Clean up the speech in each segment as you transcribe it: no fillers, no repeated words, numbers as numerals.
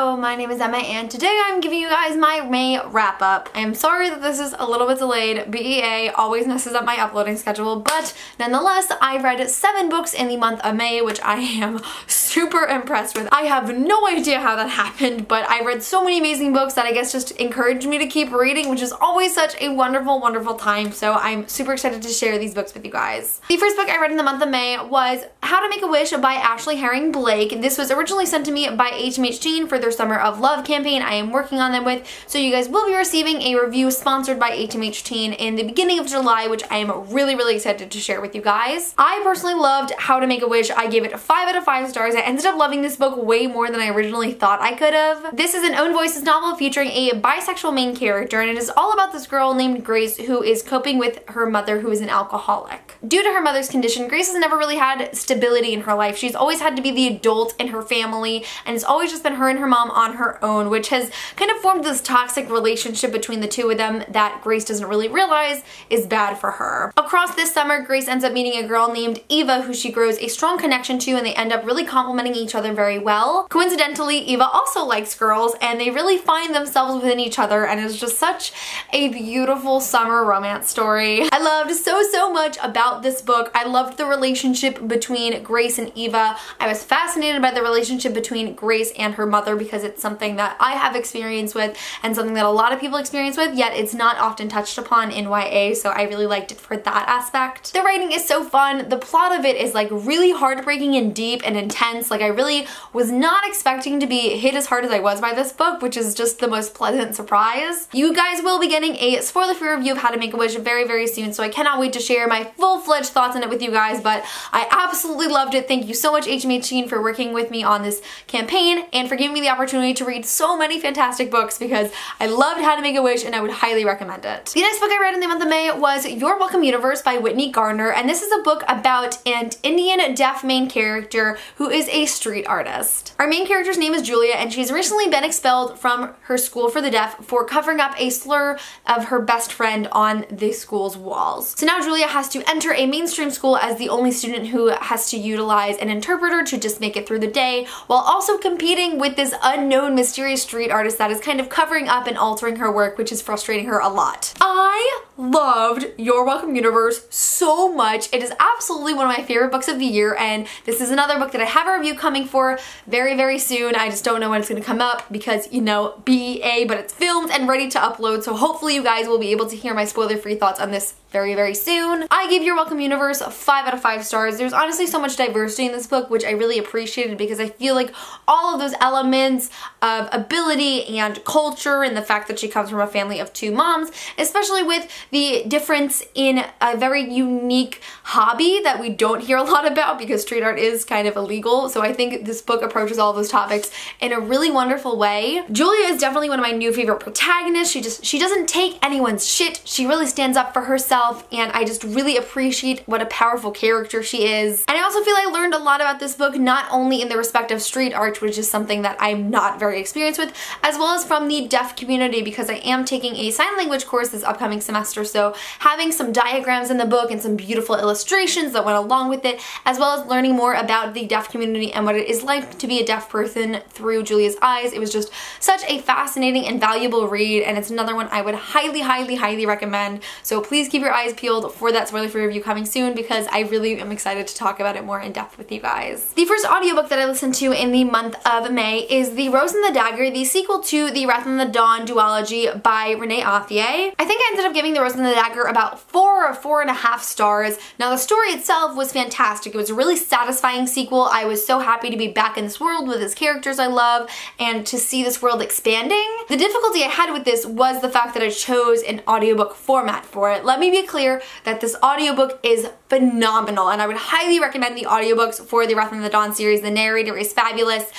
Hello, my name is Emma and today I'm giving you guys my May wrap up. I am sorry that this is a little bit delayed. BEA always messes up my uploading schedule, but nonetheless, I read 7 books in the month of May, which I am super impressed with. I have no idea how that happened, but I read so many amazing books that I guess just encouraged me to keep reading, which is always such a wonderful, wonderful time. So I'm super excited to share these books with you guys. The first book I read in the month of May was How to Make a Wish by Ashley Herring Blake. This was originally sent to me by HMH for their Summer of Love campaign I am working on them with, so you guys will be receiving a review sponsored by HMH in the beginning of July, which I am really excited to share with you guys. I personally loved How to Make a Wish. I gave it 5 out of 5 stars. I ended up loving this book way more than I originally thought I could have. This is an own voices novel featuring a bisexual main character, and it is all about this girl named Grace who is coping with her mother, who is an alcoholic. Due to her mother's condition, Grace has never really had stability in her life. She's always had to be the adult in her family, and it's always just been her and her mom on her own, which has kind of formed this toxic relationship between the two of them that Grace doesn't really realize is bad for her. Across this summer, Grace ends up meeting a girl named Eva who she grows a strong connection to, and they end up really complementing each other very well. Coincidentally, Eva also likes girls, and they really find themselves within each other, and it's just such a beautiful summer romance story. I loved so much about this book. I loved the relationship between Grace and Eva. I was fascinated by the relationship between Grace and her mother because it's something that I have experience with and something that a lot of people experience with, yet it's not often touched upon in YA, so I really liked it for that aspect. The writing is so fun. The plot of it is like really heartbreaking and deep and intense. Like, I really was not expecting to be hit as hard as I was by this book, which is just the most pleasant surprise. You guys will be getting a spoiler-free review of How to Make a Wish very soon, so I cannot wait to share my full-fledged thoughts on it with you guys, but I absolutely loved it. Thank you so much, HMH, for working with me on this campaign and for giving me the opportunity to read so many fantastic books, because I loved How to Make a Wish and I would highly recommend it. The next book I read in the month of May was Your Welcome Universe by Whitney Garner, and this is a book about an Indian deaf main character who is a street artist. Our main character's name is Julia, and she's recently been expelled from her school for the deaf for covering up a slur of her best friend on the school's walls. So now Julia has to enter a mainstream school as the only student who has to utilize an interpreter to just make it through the day, while also competing with this unknown mysterious street artist that is kind of covering up and altering her work, which is frustrating her a lot. I loved Your Welcome Universe so much. It is absolutely one of my favorite books of the year, and this is another book that I have a review coming for very soon. I just don't know when it's going to come up because, you know, BEA, but it's filmed and ready to upload, so hopefully you guys will be able to hear my spoiler-free thoughts on this very soon. I gave Your Welcome Universe 5 out of 5 stars. There's honestly so much diversity in this book, which I really appreciated, because I feel like all of those elements of ability and culture, and the fact that she comes from a family of 2 moms, especially with the difference in a very unique hobby that we don't hear a lot about because street art is kind of illegal. So I think this book approaches all those topics in a really wonderful way. Julia is definitely one of my new favorite protagonists. She doesn't take anyone's shit. She really stands up for herself, and I just really appreciate what a powerful character she is. And I also feel I learned a lot about this book, not only in the respect of street art, which is something that I'm not very experienced with, as well as from the deaf community, because I am taking a sign language course this upcoming semester, so having some diagrams in the book and some beautiful illustrations that went along with it, as well as learning more about the deaf community and what it is like to be a deaf person through Julia's eyes. It was just such a fascinating and valuable read, and it's another one I would highly recommend. So please keep your eyes peeled for that spoiler-free review coming soon, because I really am excited to talk about it more in depth with you guys. The first audiobook that I listened to in the month of May is The Rose and the Dagger, the sequel to the Wrath and the Dawn duology by Renee Athier. I think I ended up giving The Rose and the Dagger about 4 or 4.5 stars. Now, the story itself was fantastic. It was a really satisfying sequel. I was so happy to be back in this world with its characters I love and to see this world expanding. The difficulty I had with this was the fact that I chose an audiobook format for it. Let me be clear that this audiobook is phenomenal, and I would highly recommend the audiobooks for the Wrath and the Dawn series. The narrator is fabulous.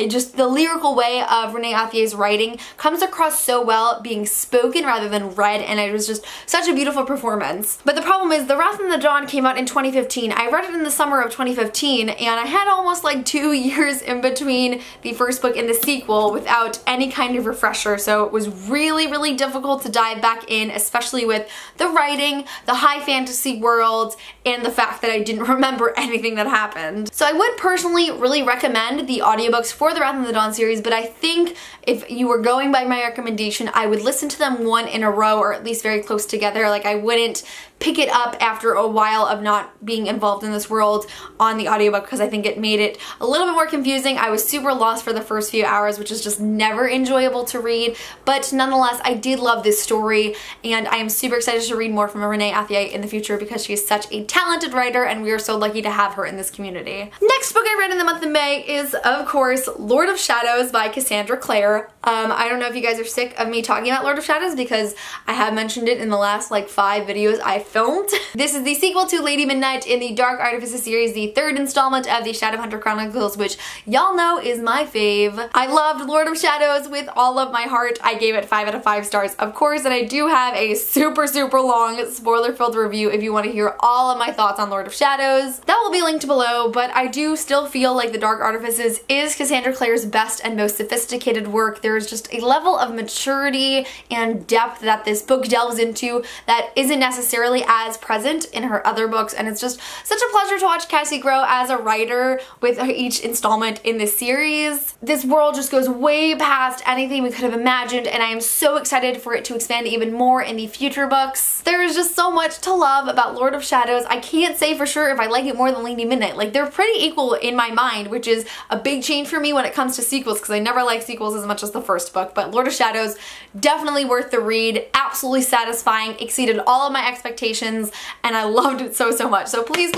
Just the lyrical way of Renee Athier's writing comes across so well being spoken rather than read, and it was just such a beautiful performance. But the problem is, The Wrath and the Dawn came out in 2015. I read it in the summer of 2015, and I had almost like 2 years in between the first book and the sequel without any kind of refresher, so it was really difficult to dive back in, especially with the writing, the high fantasy world, and the fact that I didn't remember anything that happened. So I would personally really recommend the audiobooks for the Wrath of the Dawn series, but I think if you were going by my recommendation, I would listen to them one in a row, or at least very close together. Like, I wouldn't pick it up after a while of not being involved in this world on the audiobook, because I think it made it a little bit more confusing. I was super lost for the first few hours, which is just never enjoyable to read, but nonetheless, I did love this story, and I am super excited to read more from Renee Athier in the future because she is such a talented writer, and we are so lucky to have her in this community. Next book I read in the month of May is, of course, Lord of Shadows by Cassandra Clare. I don't know if you guys are sick of me talking about Lord of Shadows because I have mentioned it in the last like 5 videos I filmed. This is the sequel to Lady Midnight in the Dark Artifices series, the 3rd installment of the Shadowhunter Chronicles, which y'all know is my fave. I loved Lord of Shadows with all of my heart. I gave it 5 out of 5 stars, of course, and I do have a super long spoiler-filled review if you want to hear all of my thoughts on Lord of Shadows. That will be linked below, but I do still feel like the Dark Artifices is Cassandra Clare's best and most sophisticated work. There is just a level of maturity and depth that this book delves into that isn't necessarily as present in her other books, and it's just such a pleasure to watch Cassie grow as a writer with each installment in this series. This world just goes way past anything we could have imagined, and I am so excited for it to expand even more in the future books. There is just so much to love about Lord of Shadows. I can't say for sure if I like it more than Lady Midnight. Like, they're pretty equal in my mind, which is a big change for me when it comes to sequels because I never like sequels as much as the first book, but Lord of Shadows, definitely worth the read, absolutely satisfying, exceeded all of my expectations, and I loved it so much. So please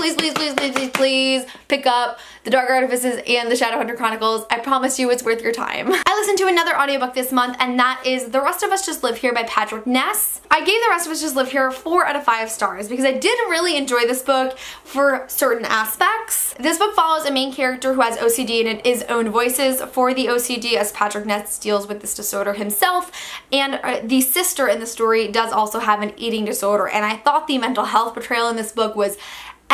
pick up The Dark Artifices and the Shadowhunter Chronicles. I promise you it's worth your time. I listened to another audiobook this month, and that is The Rest of Us Just Live Here by Patrick Ness. I gave The Rest of Us Just Live Here 4 out of 5 stars because I did really enjoy this book for certain aspects. This book follows a main character who has OCD, and it is own voices for the OCD as Patrick Ness deals with this disorder himself, and the sister in the story does also have an eating disorder, and I thought the mental health portrayal in this book was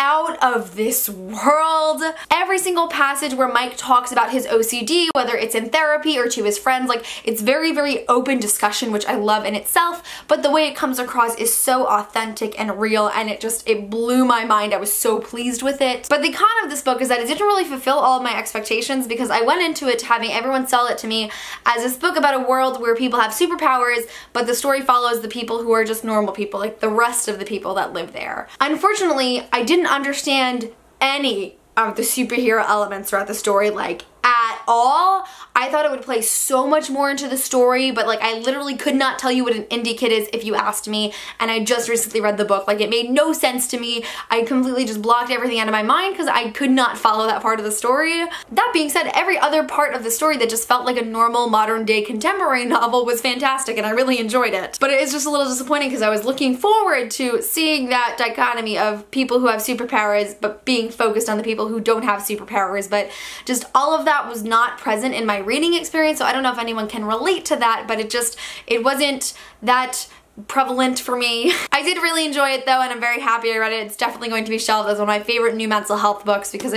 out of this world. Every single passage where Mike talks about his OCD, whether it's in therapy or to his friends, like, it's very open discussion, which I love in itself, but the way it comes across is so authentic and real, and it blew my mind. I was so pleased with it. But the con of this book is that it didn't really fulfill all of my expectations because I went into it having everyone sell it to me as this book about a world where people have superpowers, but the story follows the people who are just normal people, like the rest of the people that live there. Unfortunately, I didn't understand any of the superhero elements throughout the story, like, at all. I thought it would play so much more into the story, but like, I literally could not tell you what an indie kid is if you asked me, and I just recently read the book. Like, it made no sense to me. I completely just blocked everything out of my mind because I could not follow that part of the story. That being said, every other part of the story that just felt like a normal modern day contemporary novel was fantastic, and I really enjoyed it. But it is just a little disappointing because I was looking forward to seeing that dichotomy of people who have superpowers but being focused on the people who don't have superpowers, but just all of that was not present in my reading experience, so I don't know if anyone can relate to that, but it wasn't that prevalent for me. I did really enjoy it though, and I'm very happy I read it. It's definitely going to be shelved as one of my favorite new mental health books because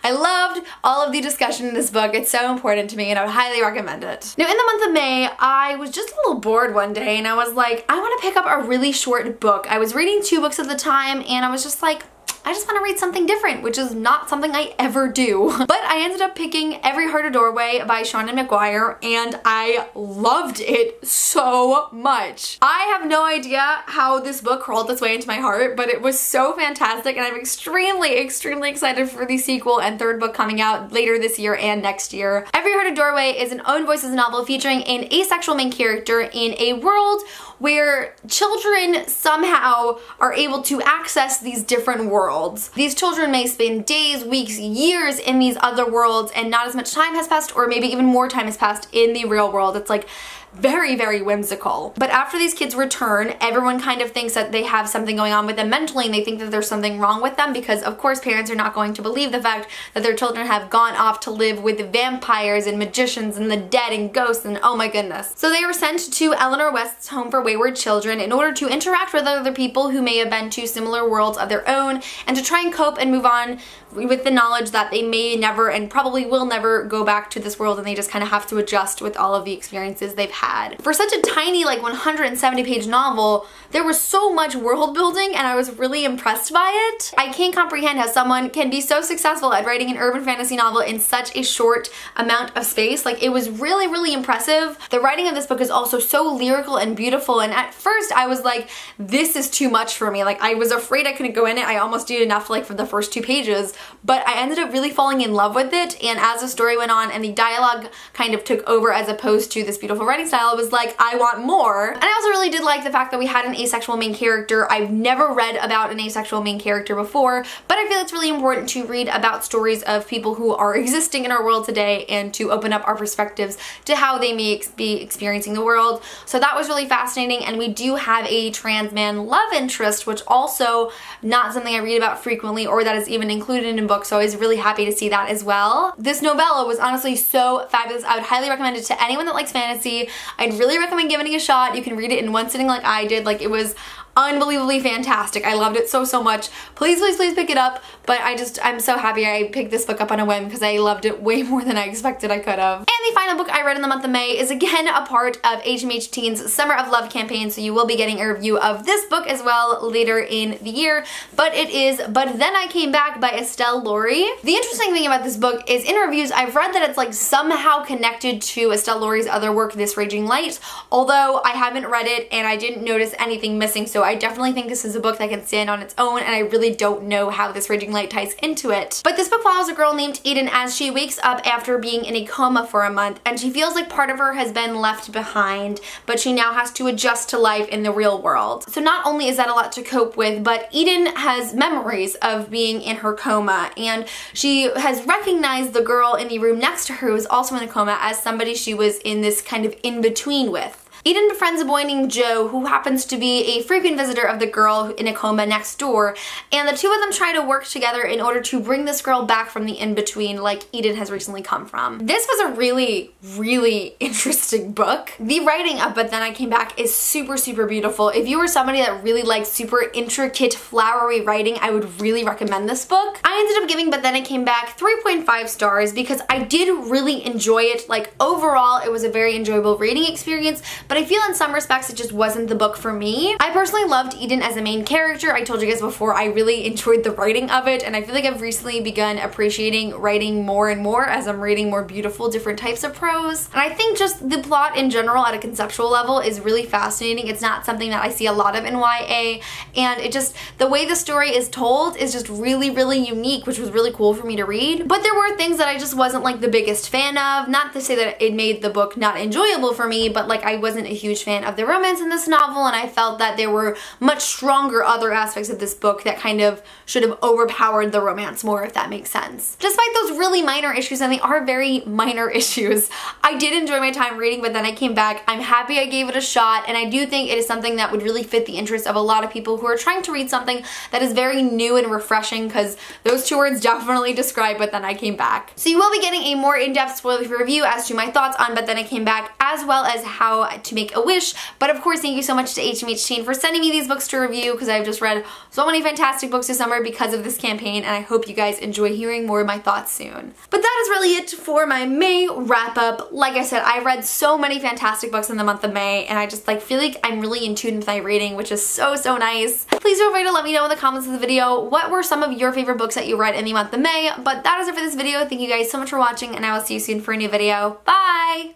I loved all of the discussion in this book. It's so important to me, and I would highly recommend it. Now, in the month of May, I was just a little bored one day, and I was like, I want to pick up a really short book. I was reading 2 books at the time, and I was just like, I just want to read something different, which is not something I ever do. But I ended up picking Every Heart a Doorway by Seanan McGuire, and I loved it so much. I have no idea how this book crawled its way into my heart, but it was so fantastic, and I'm extremely excited for the sequel and 3rd book coming out later this year and next year. Every Heart a Doorway is an own voices novel featuring an asexual main character in a world where children somehow are able to access these different worlds. These children may spend days, weeks, years in these other worlds, and not as much time has passed, or maybe even more time has passed in the real world. It's like very whimsical. But after these kids return, everyone kind of thinks that they have something going on with them mentally, and they think that there's something wrong with them because, of course, parents are not going to believe the fact that their children have gone off to live with vampires and magicians and the dead and ghosts, and oh my goodness. So they were sent to Eleanor West's Home for Wayward Children in order to interact with other people who may have been to similar worlds of their own and to try and cope and move on with the knowledge that they may never and probably will never go back to this world, and they just kind of have to adjust with all of the experiences they've had. For such a tiny, like 170-page novel, there was so much world building and I was really impressed by it. I can't comprehend how someone can be so successful at writing an urban fantasy novel in such a short amount of space. Like, it was really, really impressive. The writing of this book is also so lyrical and beautiful, and at first I was like, this is too much for me. Like, I was afraid I couldn't go in it. I almost did enough like for the first 2 pages, but I ended up really falling in love with it, and as the story went on and the dialogue kind of took over as opposed to this beautiful writing style, it was like, I want more. And I also really did like the fact that we had an asexual main character. I've never read about an asexual main character before, but I feel it's really important to read about stories of people who are existing in our world today and to open up our perspectives to how they may be experiencing the world. So that was really fascinating, and we do have a trans man love interest, which also not something I read about frequently or that is even included in books, so I was really happy to see that as well. This novella was honestly so fabulous. I would highly recommend it to anyone that likes fantasy. I'd really recommend giving it a shot. You can read it in one sitting like I did. Like, it was unbelievably fantastic. I loved it so, so much. Please, please, please pick it up. But I'm so happy I picked this book up on a whim because I loved it way more than I expected I could have. And the final book I read in the month of May is again a part of HMH Teen's Summer of Love campaign, so you will be getting a review of this book as well later in the year. But it is But Then I Came Back by Estelle Laurie. The interesting thing about this book is in reviews I've read that it's like somehow connected to Estelle Laurie's other work, This Raging Light, although I haven't read it and I didn't notice anything missing, so I definitely think this is a book that can stand on its own, and I really don't know how This Raging Light ties into it. But this book follows a girl named Eden as she wakes up after being in a coma for a month, and she feels like part of her has been left behind, but she now has to adjust to life in the real world. So not only is that a lot to cope with, but Eden has memories of being in her coma, and she has recognized the girl in the room next to her who is also in a coma as somebody she was in this kind of in-between with. Eden befriends a boy named Joe who happens to be a frequent visitor of the girl in a coma next door, and the two of them try to work together in order to bring this girl back from the in-between like Eden has recently come from. This was a really, really interesting book. The writing of But Then I Came Back is super, super beautiful. If you are somebody that really likes super intricate, flowery writing, I would really recommend this book. I ended up giving But Then I Came Back 3.5 stars because I did really enjoy it. Like, overall, it was a very enjoyable reading experience, but I feel in some respects it just wasn't the book for me. I personally loved Eden as a main character. I told you guys before I really enjoyed the writing of it, and I feel like I've recently begun appreciating writing more and more as I'm reading more beautiful different types of prose. And I think just the plot in general at a conceptual level is really fascinating. It's not something that I see a lot of in YA, and it just, the way the story is told is just really, really unique, which was really cool for me to read. But there were things that I just wasn't like the biggest fan of. Not to say that it made the book not enjoyable for me, but like I wasn't a huge fan of the romance in this novel, and I felt that there were much stronger other aspects of this book that kind of should have overpowered the romance more, if that makes sense. Despite those really minor issues, and they are very minor issues, I did enjoy my time reading But Then I Came Back. I'm happy I gave it a shot, and I do think it is something that would really fit the interest of a lot of people who are trying to read something that is very new and refreshing, because those two words definitely describe But Then I Came Back. So you will be getting a more in-depth spoiler review as to my thoughts on But Then I Came Back, as well as how to make a wish. But of course, thank you so much to HMH Teen for sending me these books to review, because I've just read so many fantastic books this summer because of this campaign, and I hope you guys enjoy hearing more of my thoughts soon. But that is really it for my May wrap up. Like I said, I read so many fantastic books in the month of May, and I just like feel like I'm really in tune with my reading, which is so, so nice. Please feel free to let me know in the comments of the video what were some of your favorite books that you read in the month of May. But that is it for this video. Thank you guys so much for watching, and I will see you soon for a new video. Bye!